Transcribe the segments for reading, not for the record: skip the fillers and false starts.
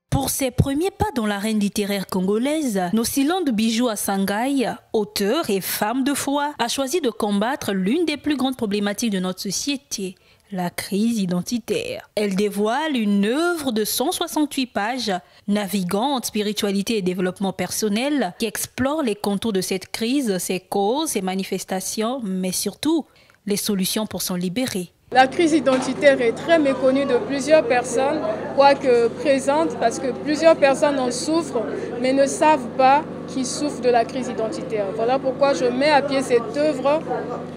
Pour ses premiers pas dans l'arène littéraire congolaise, Nocilande Bijou Asangai, auteure et femme de foi, a choisi de combattre l'une des plus grandes problématiques de notre société, la crise identitaire. Elle dévoile une œuvre de 168 pages, naviguant entre spiritualité et développement personnel, qui explore les contours de cette crise, ses causes, ses manifestations, mais surtout les solutions pour s'en libérer. La crise identitaire est très méconnue de plusieurs personnes, quoique présente, parce que plusieurs personnes en souffrent, mais ne savent pas qu'ils souffrent de la crise identitaire. Voilà pourquoi je mets à pied cette œuvre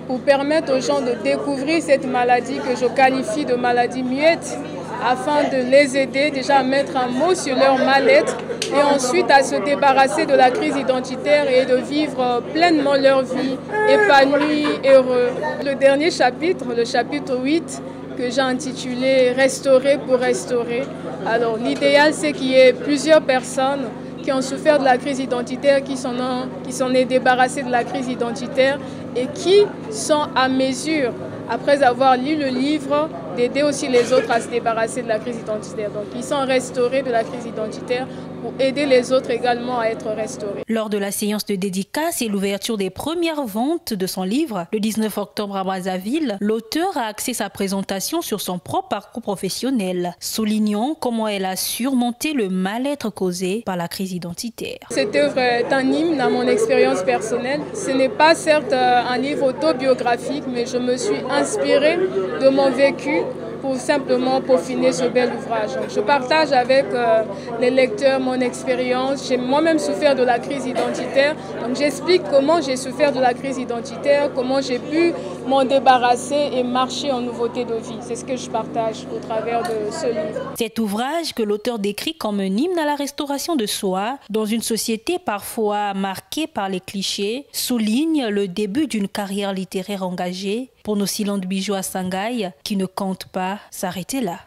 pour permettre aux gens de découvrir cette maladie que je qualifie de maladie muette, afin de les aider déjà à mettre un mot sur leur mal-être et ensuite à se débarrasser de la crise identitaire et de vivre pleinement leur vie, épanouie, heureux. Le dernier chapitre, le chapitre 8, que j'ai intitulé « Restaurer pour restaurer ». Alors l'idéal, c'est qu'il y ait plusieurs personnes qui ont souffert de la crise identitaire, qui s'en est débarrassé de la crise identitaire et qui sont à mesure, après avoir lu le livre, d'aider aussi les autres à se débarrasser de la crise identitaire. Donc ils sont restaurés de la crise identitaire pour aider les autres également à être restaurés. Lors de la séance de dédicace et l'ouverture des premières ventes de son livre, le 19 octobre à Brazzaville, l'auteur a axé sa présentation sur son propre parcours professionnel, soulignant comment elle a surmonté le mal-être causé par la crise identitaire. Cette œuvre est un hymne à mon expérience personnelle. Ce n'est pas certes un livre autobiographique, mais je me suis inspirée de mon vécu pour simplement peaufiner ce bel ouvrage. Donc, je partage avec les lecteurs mon expérience. J'ai moi-même souffert de la crise identitaire. Donc j'explique comment j'ai souffert de la crise identitaire, comment j'ai pu m'en débarrasser et marcher en nouveauté de vie. C'est ce que je partage au travers de ce livre. Cet ouvrage que l'auteur décrit comme un hymne à la restauration de soi, dans une société parfois marquée par les clichés, souligne le début d'une carrière littéraire engagée pour Nocilande Bijou Asangai qui ne compte pas s'arrêter là.